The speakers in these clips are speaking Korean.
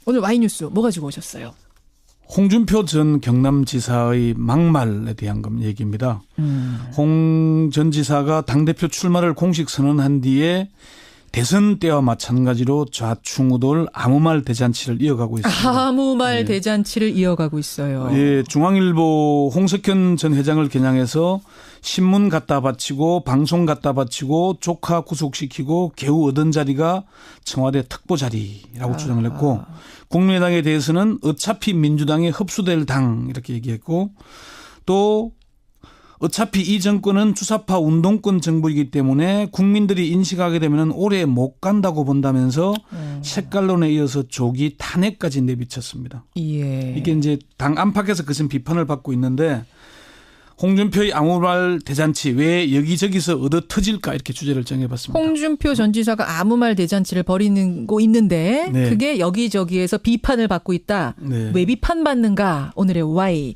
오늘 Y뉴스 뭐 가지고 오셨어요? 홍준표 전 경남지사의 막말에 대한 얘기입니다. 홍 전 지사가 당대표 출마를 공식 선언한 뒤에 대선 때와 마찬가지로 좌충우돌 아무 말 대잔치를 이어가고 있습니다. 아무 말 대잔치를 이어가고 있어요. 예, 중앙일보 홍석현 전 회장을 겨냥해서 신문 갖다 바치고 방송 갖다 바치고 조카 구속시키고 겨우 얻은 자리가 청와대 특보 자리라고 주장을 했고 국민의당에 대해서는 어차피 민주당에 흡수될 당 이렇게 얘기했고 또 어차피 이 정권은 주사파 운동권 정부이기 때문에 국민들이 인식하게 되면 오래 못 간다고 본다면서 색깔론에 이어서 조기 탄핵까지 내비쳤습니다. 예. 이게 이제 당 안팎에서 그것은 비판을 받고 있는데 홍준표의 아무 말 대잔치 왜 여기저기서 얻어 터질까 이렇게 주제를 정해봤습니다. 홍준표 전 지사가 아무 말 대잔치를 벌이고 있는데 네. 그게 여기저기에서 비판을 받고 있다. 네. 왜 비판받는가? 오늘의 Y.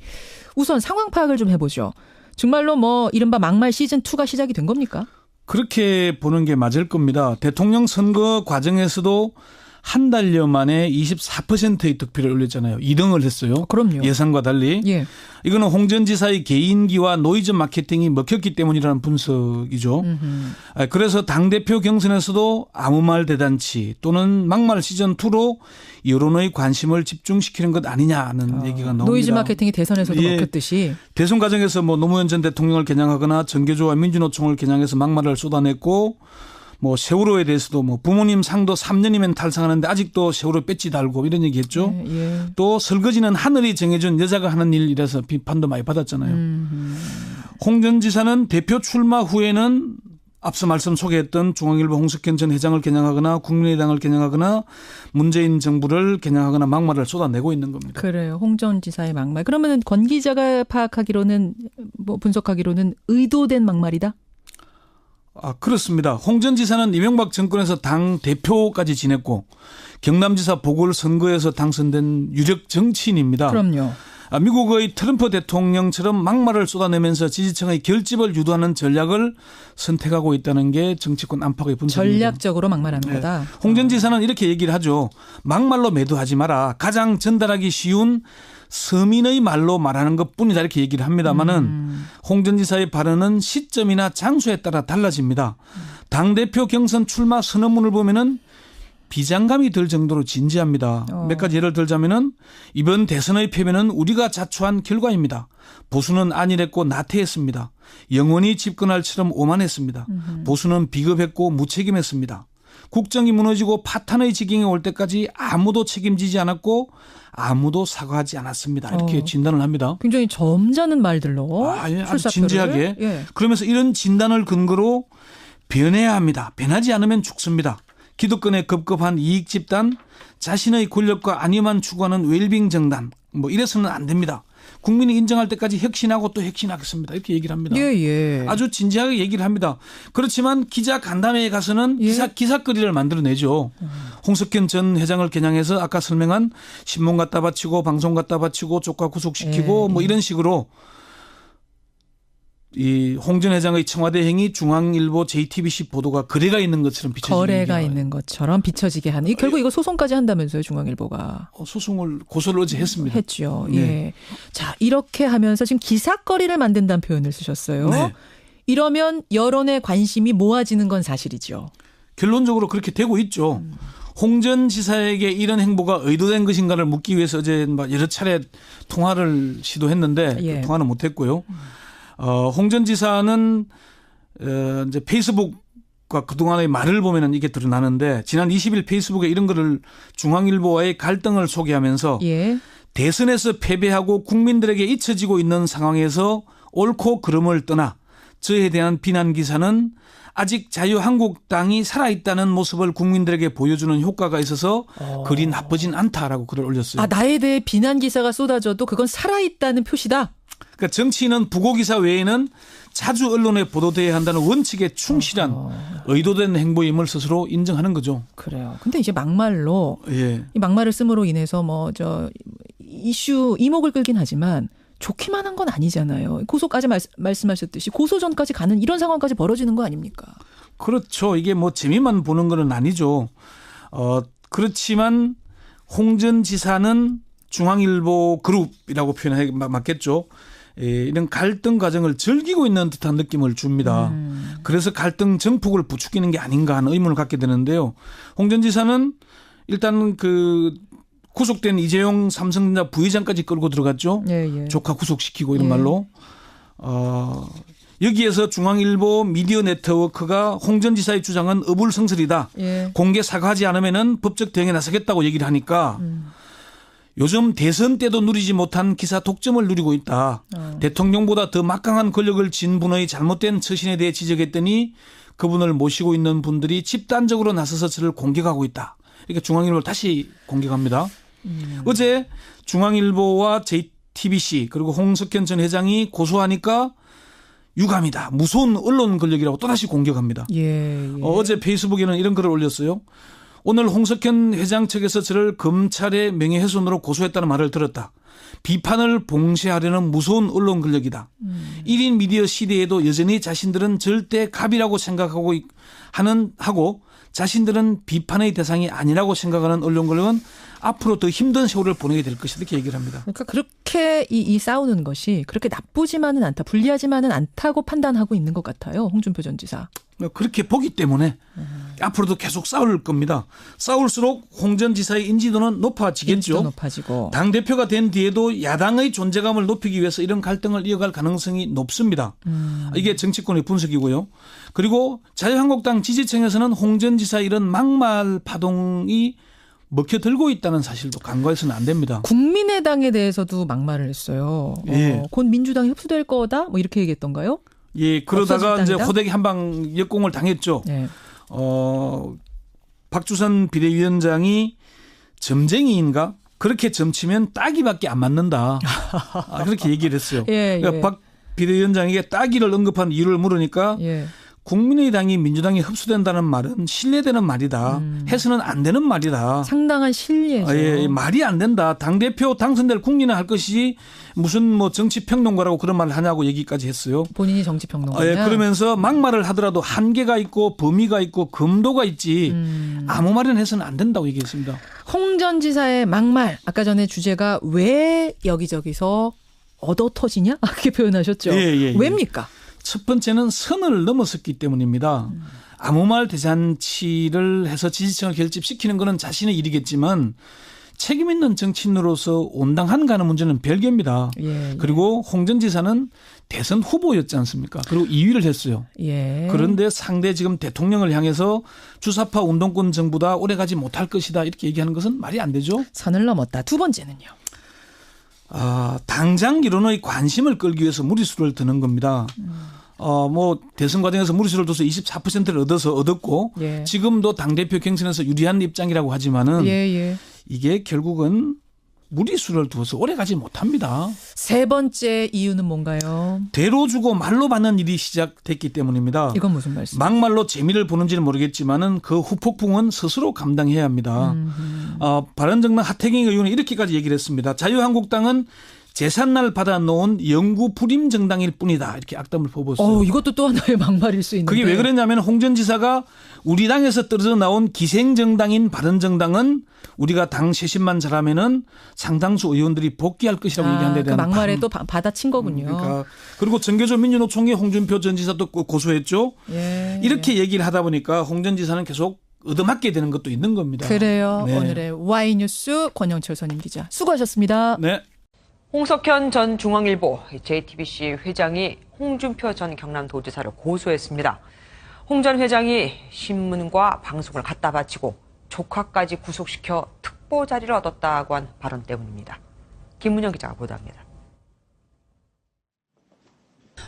우선 상황 파악을 좀 해보죠. 정말로 뭐 이른바 막말 시즌2가 시작이 된 겁니까? 그렇게 보는 게 맞을 겁니다. 대통령 선거 과정에서도 한 달여 만에 24%의 득표를 올렸잖아요. 2등을 했어요. 그럼요. 예상과 달리. 예. 이거는 홍 전 지사의 개인기와 노이즈 마케팅이 먹혔기 때문이라는 분석이죠. 그래서 당대표 경선에서도 아무 말 대잔치 또는 막말 시즌2로 여론의 관심을 집중시키는 것 아니냐는 얘기가 나옵니다. 노이즈 마케팅이 대선에서도 먹혔듯이. 대선 과정에서 뭐 노무현 전 대통령을 겨냥하거나 정계조와 민주노총을 겨냥해서 막말을 쏟아냈고 뭐 세월호에 대해서도 뭐 부모님 상도 3년이면 탈상하는데 아직도 세월호 배지 달고 이런 얘기했죠. 예. 또 설거지는 하늘이 정해준 여자가 하는 일이라서 비판도 많이 받았잖아요. 홍 전 지사는 대표 출마 후에는 앞서 말씀 소개했던 중앙일보 홍석현 전 회장을 겨냥하거나 국민의당을 겨냥하거나 문재인 정부를 겨냥하거나 막말을 쏟아내고 있는 겁니다. 그래요. 홍 전 지사의 막말. 그러면 권 기자가 파악하기로는 뭐 분석하기로는 의도된 막말이다? 그렇습니다. 홍 전 지사는 이명박 정권에서 당 대표까지 지냈고 경남지사 보궐선거에서 당선된 유력 정치인입니다. 그럼요. 미국의 트럼프 대통령처럼 막말을 쏟아내면서 지지층의 결집을 유도하는 전략을 선택하고 있다는 게 정치권 안팎의 분석입니다. 전략적으로 막말하는 거다. 홍 전 지사는 이렇게 얘기를 하죠. 막말로 매도하지 마라. 가장 전달하기 쉬운 서민의 말로 말하는 것뿐이다 이렇게 얘기를 합니다마는 홍 전 지사의 발언은 시점이나 장소에 따라 달라집니다. 당대표 경선 출마 선언문을 보면은 비장감이 들 정도로 진지합니다. 몇 가지 예를 들자면은 이번 대선의 패배는 우리가 자초한 결과입니다. 보수는 안일했고 나태했습니다. 영원히 집권할처럼 오만했습니다. 보수는 비겁했고 무책임했습니다. 국정이 무너지고 파탄의 지경에 올 때까지 아무도 책임지지 않았고 아무도 사과하지 않았습니다. 이렇게 진단을 합니다. 굉장히 점잖은 말들로. 아주 진지하게. 예. 그러면서 이런 진단을 근거로 변해야 합니다. 변하지 않으면 죽습니다. 기득권에 급급한 이익 집단, 자신의 권력과 안위만 추구하는 웰빙 정당, 뭐 이래서는 안 됩니다. 국민이 인정할 때까지 혁신하고 또 혁신하겠습니다. 이렇게 얘기를 합니다. 예. 아주 진지하게 얘기를 합니다. 그렇지만 기자 간담회에 가서는 기사거리를 만들어내죠. 홍석현 전 회장을 겨냥해서 아까 설명한 신문 갖다 바치고 방송 갖다 바치고 조카 구속시키고 뭐 이런 식으로 이 홍 전 회장의 청와대 행위 중앙일보 JTBC 보도가 거래가 있는 것처럼 비춰지게 거래가 있는 것처럼 비춰지게 하는. 결국 이거 소송까지 한다면서요, 중앙일보가. 소송을 고소를 어제 했습니다. 했죠. 네. 예. 자, 이렇게 하면서 지금 기사거리를 만든다는 표현을 쓰셨어요. 네. 이러면 여론의 관심이 모아지는 건 사실이죠. 결론적으로 그렇게 되고 있죠. 홍 전 지사에게 이런 행보가 의도된 것인가를 묻기 위해서 어제 여러 차례 통화를 시도했는데 통화는 못했고요. 홍 전 지사는 이제 페이스북과 그동안의 말을 보면은 이게 드러나는데 지난 20일 페이스북에 이런 거를 중앙일보와의 갈등을 소개하면서 대선에서 패배하고 국민들에게 잊혀지고 있는 상황에서 옳고 그름을 떠나 저에 대한 비난 기사는 아직 자유한국당이 살아있다는 모습을 국민들에게 보여주는 효과가 있어서 그리 나쁘진 않다라고 글을 올렸어요. 나에 대해 비난 기사가 쏟아져도 그건 살아있다는 표시다. 그러니까 정치인은 부고 기사 외에는 자주 언론에 보도돼야 한다는 원칙에 충실한 의도된 행보임을 스스로 인정하는 거죠. 그래요. 근데 이제 막말로 이 막말을 씀으로 인해서 뭐 이슈 이목을 끌긴 하지만 좋기만 한 건 아니잖아요. 고소까지 말씀하셨듯이 고소 전까지 가는 이런 상황까지 벌어지는 거 아닙니까? 그렇죠. 이게 뭐 재미만 보는 건 아니죠. 그렇지만 홍 전 지사는 중앙일보 그룹이라고 표현하기 맞겠죠. 이런 갈등 과정을 즐기고 있는 듯한 느낌을 줍니다. 그래서 갈등 정폭을 부추기는 게 아닌가 하는 의문을 갖게 되는데요. 홍 전 지사는 일단 그 구속된 이재용 삼성전자 부회장까지 끌고 들어갔죠. 예, 예. 조카 구속시키고 이런 말로. 여기에서 중앙일보 미디어 네트워크가 홍 전 지사의 주장은 어불성설이다. 예. 공개 사과하지 않으면은 법적 대응에 나서겠다고 얘기를 하니까 요즘 대선 때도 누리지 못한 기사 독점을 누리고 있다. 대통령보다 더 막강한 권력을 쥔 분의 잘못된 처신에 대해 지적했더니 그분을 모시고 있는 분들이 집단적으로 나서서 저를 공격하고 있다. 이렇게 중앙일보를 다시 공격합니다. 어제 중앙일보와 JTBC 그리고 홍석현 전 회장이 고소하니까 유감이다. 무서운 언론 권력이라고 또다시 공격합니다. 예. 어제 페이스북에는 이런 글을 올렸어요. 오늘 홍석현 회장 측에서 저를 검찰의 명예훼손으로 고소했다는 말을 들었다. 비판을 봉쇄하려는 무서운 언론 권력이다. 1인 미디어 시대에도 여전히 자신들은 절대 갑이라고 생각하고 하고 자신들은 비판의 대상이 아니라고 생각하는 언론 권력은 앞으로 더 힘든 세월을 보내게 될 것이다 이렇게 얘기를 합니다. 그러니까 그렇게 이 싸우는 것이 그렇게 나쁘지만은 않다, 불리하지만은 않다고 판단하고 있는 것 같아요. 홍준표 전 지사. 그렇게 보기 때문에 앞으로도 계속 싸울 겁니다. 싸울수록 홍 전 지사의 인지도는 높아지겠죠. 인지도 높아지고. 당대표가 된 뒤에도 야당의 존재감을 높이기 위해서 이런 갈등을 이어갈 가능성이 높습니다. 이게 정치권의 분석이고요. 그리고 자유한국당 지지층에서는 홍 전 지사의 이런 막말 파동이 먹혀들고 있다는 사실도 간과해서는 안 됩니다. 국민의당에 대해서도 막말을 했어요. 예. 곧 민주당이 흡수될 거다? 뭐 이렇게 얘기했던가요? 예, 그러다가 이제 호되게 한방 역공을 당했죠. 예. 박주선 비대위원장이 점쟁이인가? 그렇게 점치면 따기밖에 안 맞는다. 그렇게 얘기를 했어요. 예, 예. 그러니까 박 비대위원장에게 따기를 언급한 이유를 물으니까 예. 국민의당이 민주당이 흡수된다는 말은 신뢰되는 말이다. 해서는 안 되는 말이다. 상당한 신뢰죠. 예, 말이 안 된다. 당대표 당선될 국민은 할 것이 무슨 뭐 정치평론가라고 그런 말을 하냐고 얘기까지 했어요. 본인이 정치평론가냐. 예, 그러면서 막말을 하더라도 한계가 있고 범위가 있고 금도가 있지 아무 말이나 해서는 안 된다고 얘기했습니다. 홍 전 지사의 막말. 아까 전에 주제가 왜 여기저기서 얻어 터지냐? 그렇게 표현하셨죠. 예. 왜입니까? 첫 번째는 선을 넘어섰기 때문입니다. 아무 말 대잔치를 해서 지지층을 결집시키는 것은 자신의 일이겠지만 책임 있는 정치인으로서 온당한가 하는 문제는 별개입니다. 예. 그리고 홍 전 지사는 대선 후보였지 않습니까? 그리고 2위를 했어요. 예. 그런데 상대 지금 대통령을 향해서 주사파 운동권 정부다 오래가지 못할 것이다 이렇게 얘기하는 것은 말이 안 되죠. 선을 넘었다. 두 번째는요. 당장 이론의 관심을 끌기 위해서 무리수를 드는 겁니다. 뭐 대선 과정에서 무리수를 둬서 24%를 얻었고 예. 지금도 당대표 경선에서 유리한 입장이라고 하지만은 이게 결국은 무리수를 두어서 오래가지 못합니다. 세 번째 이유는 뭔가요? 대로 주고 말로 받는 일이 시작됐기 때문입니다. 이건 무슨 말씀? 막말로 재미를 보는지는 모르겠지만은 그 후폭풍은 스스로 감당해야 합니다. 바른정당 하태경 의원은 이렇게까지 얘기를 했습니다. 자유한국당은 재산날 받아놓은 영구 불임 정당일 뿐이다. 이렇게 악담을 퍼붓었어요. 이것도 또 하나의 막말일 수 있는데. 그게 왜 그랬냐면 홍 전 지사가 우리 당에서 떨어져 나온 기생정당인 바른정당은 우리가 당 쇄신만 잘하면은 상당수 의원들이 복귀할 것이라고 얘기한 데 대한 그 막말에 또 받아친 거군요. 그러니까 그리고 정교조 민주노총의 홍준표 전 지사도 고소했죠. 예. 이렇게 얘기를 하다 보니까 홍 전 지사는 계속 얻어맞게 되는 것도 있는 겁니다. 그래요. 네. 오늘의 Y뉴스 권영철 선임 기자 수고하셨습니다. 네. 홍석현 전 중앙일보 JTBC 회장이 홍준표 전 경남도지사를 고소했습니다. 홍 전 회장이 신문과 방송을 갖다 바치고 조카까지 구속시켜 특보 자리를 얻었다고 한 발언 때문입니다. 김문영 기자가 보도합니다.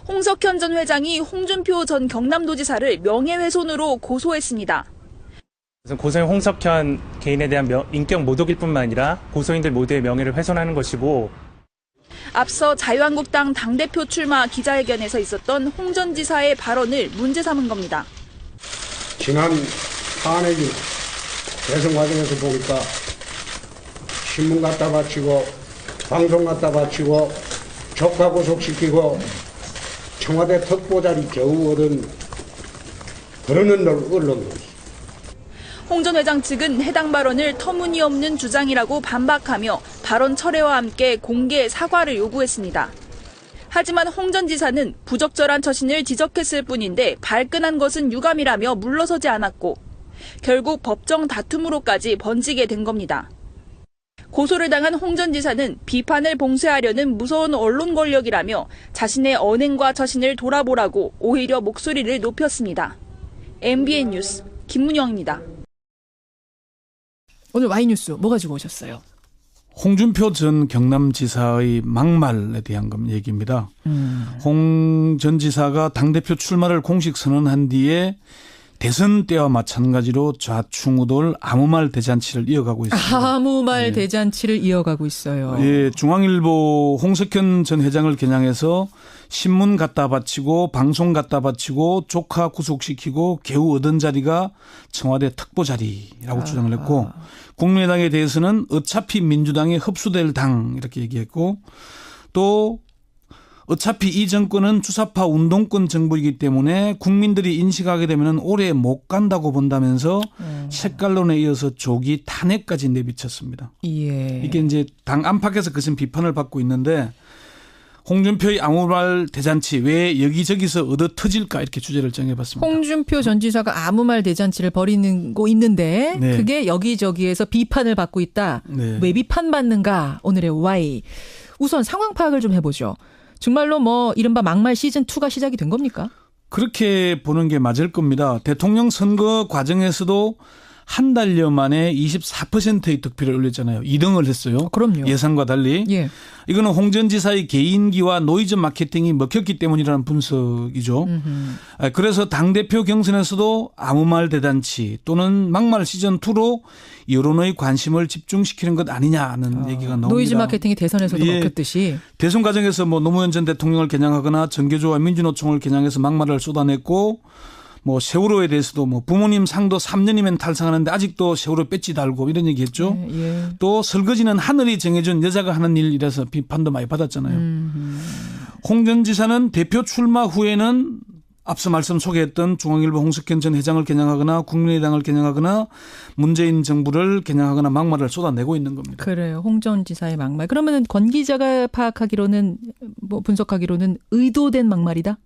홍석현 전 회장이 홍준표 전 경남도지사를 명예훼손으로 고소했습니다. 고소인 홍석현 개인에 대한 인격 모독일 뿐만 아니라 고소인들 모두의 명예를 훼손하는 것이고 앞서 자유한국당 당대표 출마 기자회견에서 있었던 홍 전 지사의 발언을 문제 삼은 겁니다. 지난 탄핵이 대선 과정에서 보니까 신문 갖다 바치고 방송 갖다 바치고 조카 구속시키고 청와대 특보자리 겨우 얻은 그런 언론입니다. 홍 전 회장 측은 해당 발언을 터무니없는 주장이라고 반박하며 발언 철회와 함께 공개 사과를 요구했습니다. 하지만 홍 전 지사는 부적절한 처신을 지적했을 뿐인데 발끈한 것은 유감이라며 물러서지 않았고 결국 법정 다툼으로까지 번지게 된 겁니다. 고소를 당한 홍 전 지사는 비판을 봉쇄하려는 무서운 언론 권력이라며 자신의 언행과 처신을 돌아보라고 오히려 목소리를 높였습니다. MBN 뉴스 김문영입니다. 오늘 Y뉴스 뭐 가지고 오셨어요? 홍준표 전 경남지사의 막말에 대한 얘기입니다. 홍 전 지사가 당대표 출마를 공식 선언한 뒤에 대선 때와 마찬가지로 좌충우돌 아무 말 대잔치를 이어가고 있습니다. 아무 말 대잔치를 이어가고 있어요. 예, 중앙일보 홍석현 전 회장을 겨냥해서 신문 갖다 바치고 방송 갖다 바치고 조카 구속시키고 겨우 얻은 자리가 청와대 특보 자리라고 주장을 했고 국민의당에 대해서는 어차피 민주당에 흡수될 당 이렇게 얘기했고 또 어차피 이 정권은 주사파 운동권 정부이기 때문에 국민들이 인식하게 되면 오래 못 간다고 본다면서 색깔론에 이어서 조기 탄핵까지 내비쳤습니다. 예. 이게 이제 당 안팎에서 그것은 비판을 받고 있는데 홍준표의 아무 말 대잔치 왜 여기저기서 얻어 터질까 이렇게 주제를 정해봤습니다. 홍준표 전 지사가 아무 말 대잔치를 벌이고 있는데 네. 그게 여기저기에서 비판을 받고 있다. 네. 왜 비판받는가? 오늘의 Y. 우선 상황 파악을 좀 해보죠. 정말로 뭐 이른바 막말 시즌2가 시작이 된 겁니까? 그렇게 보는 게 맞을 겁니다. 대통령 선거 과정에서도 한 달여 만에 24%의 득표를 올렸잖아요. 2등을 했어요. 그럼요. 예상과 달리. 예. 이거는 홍 전 지사의 개인기와 노이즈 마케팅이 먹혔기 때문이라는 분석이죠. 그래서 당대표 경선에서도 아무 말 대잔치 또는 막말 시즌2로 여론의 관심을 집중시키는 것 아니냐는 얘기가 나옵니다. 노이즈 마케팅이 대선에서도 먹혔듯이. 대선 과정에서 뭐 노무현 전 대통령을 겨냥하거나 정교조와 민주노총을 겨냥해서 막말을 쏟아냈고 뭐 세월호에 대해서도 뭐 부모님 상도 3년이면 탈상하는데 아직도 세월호 배지 달고 이런 얘기 했죠. 예. 또 설거지는 하늘이 정해준 여자가 하는 일이라서 비판도 많이 받았잖아요. 홍 전 지사는 대표 출마 후에는 앞서 말씀 소개했던 중앙일보 홍석현 전 회장을 겨냥하거나 국민의당을 겨냥하거나 문재인 정부를 겨냥하거나 막말을 쏟아내고 있는 겁니다. 그래요. 홍 전 지사의 막말. 그러면 권 기자가 파악하기로는 뭐 분석하기로는 의도된 막말이다?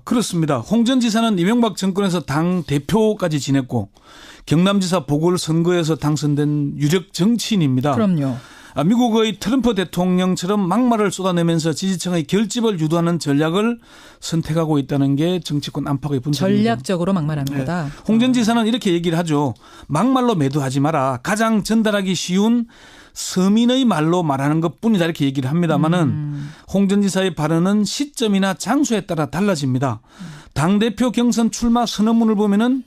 그렇습니다. 홍 전 지사는 이명박 정권에서 당 대표까지 지냈고 경남지사 보궐선거에서 당선된 유력 정치인입니다. 그럼요. 미국의 트럼프 대통령처럼 막말을 쏟아내면서 지지층의 결집을 유도하는 전략을 선택하고 있다는 게 정치권 안팎의 분석입니다. 전략적으로 막말하는 거다. 홍 전 지사는 이렇게 얘기를 하죠. 막말로 매도하지 마라. 가장 전달하기 쉬운 서민의 말로 말하는 것뿐이다 이렇게 얘기를 합니다마는 홍 전 지사의 발언은 시점이나 장소에 따라 달라집니다. 당대표 경선 출마 선언문을 보면은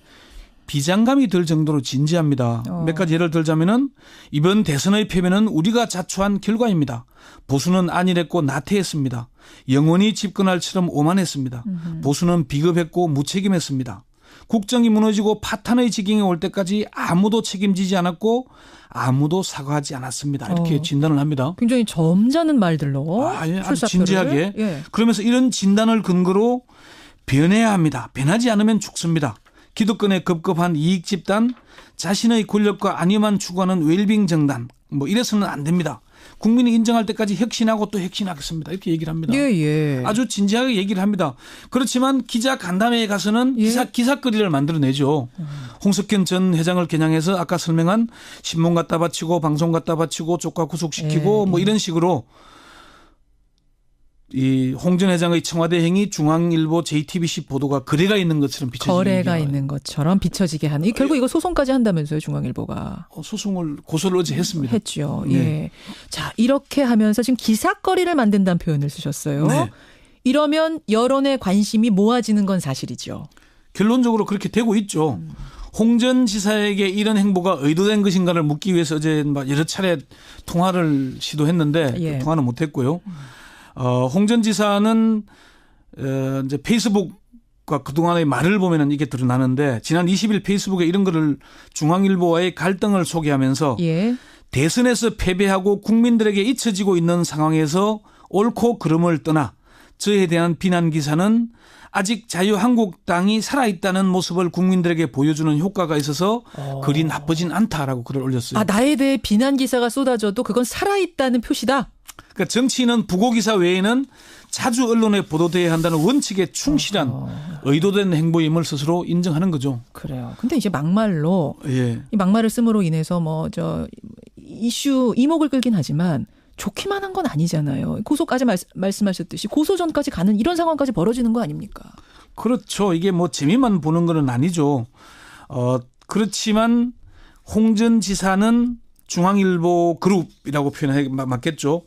비장감이 들 정도로 진지합니다. 몇 가지 예를 들자면은 이번 대선의 패배는 우리가 자초한 결과입니다. 보수는 안일했고 나태했습니다. 영원히 집권할처럼 오만했습니다. 보수는 비겁했고 무책임했습니다. 국정이 무너지고 파탄의 지경에 올 때까지 아무도 책임지지 않았고 아무도 사과하지 않았습니다. 이렇게 진단을 합니다. 굉장히 점잖은 말들로. 아주 진지하게. 예. 그러면서 이런 진단을 근거로 변해야 합니다. 변하지 않으면 죽습니다. 기득권에 급급한 이익 집단, 자신의 권력과 안위만 추구하는 웰빙 정당, 뭐 이래서는 안 됩니다. 국민이 인정할 때까지 혁신하고 또 혁신하겠습니다. 이렇게 얘기를 합니다. 예. 아주 진지하게 얘기를 합니다. 그렇지만 기자 간담회에 가서는 기사거리를 만들어내죠. 홍석현 전 회장을 겨냥해서 아까 설명한 신문 갖다 바치고 방송 갖다 바치고 조카 구속시키고 뭐 이런 식으로 이 홍 전 회장의 청와대 행위 중앙일보 JTBC 보도가 거래가 있는 것처럼 비춰지게 거래가 있는 것처럼 비춰지게 하는. 결국 이거 소송까지 한다면서요, 중앙일보가. 소송을 고소를 어제 했습니다. 했죠. 네. 예. 자, 이렇게 하면서 지금 기사거리를 만든다는 표현을 쓰셨어요. 네. 이러면 여론의 관심이 모아지는 건 사실이죠. 결론적으로 그렇게 되고 있죠. 홍 전 지사에게 이런 행보가 의도된 것인가를 묻기 위해서 어제 여러 차례 통화를 시도했는데 통화는 못했고요. 홍 전 지사는 이제 페이스북과 그동안의 말을 보면은 이게 드러나는데 지난 20일 페이스북에 이런 거를 중앙일보와의 갈등을 소개하면서 대선에서 패배하고 국민들에게 잊혀지고 있는 상황에서 옳고 그름을 떠나 저에 대한 비난 기사는 아직 자유한국당이 살아있다는 모습을 국민들에게 보여주는 효과가 있어서 글이 나쁘진 않다라고 글을 올렸어요. 나에 대해 비난 기사가 쏟아져도 그건 살아있다는 표시다? 그러니까 정치인은 부고 기사 외에는 자주 언론에 보도돼야 한다는 원칙에 충실한 의도된 행보임을 스스로 인정하는 거죠. 그래요. 근데 이제 막말로 예. 이 막말을 씀으로 인해서 이슈 이목을 끌긴 하지만 좋기만 한 건 아니잖아요. 고소까지 말씀하셨듯이 고소전까지 가는 이런 상황까지 벌어지는 거 아닙니까? 그렇죠. 이게 뭐 재미만 보는 건 아니죠. 그렇지만 홍 전 지사는 중앙일보 그룹이라고 표현해 맞겠죠.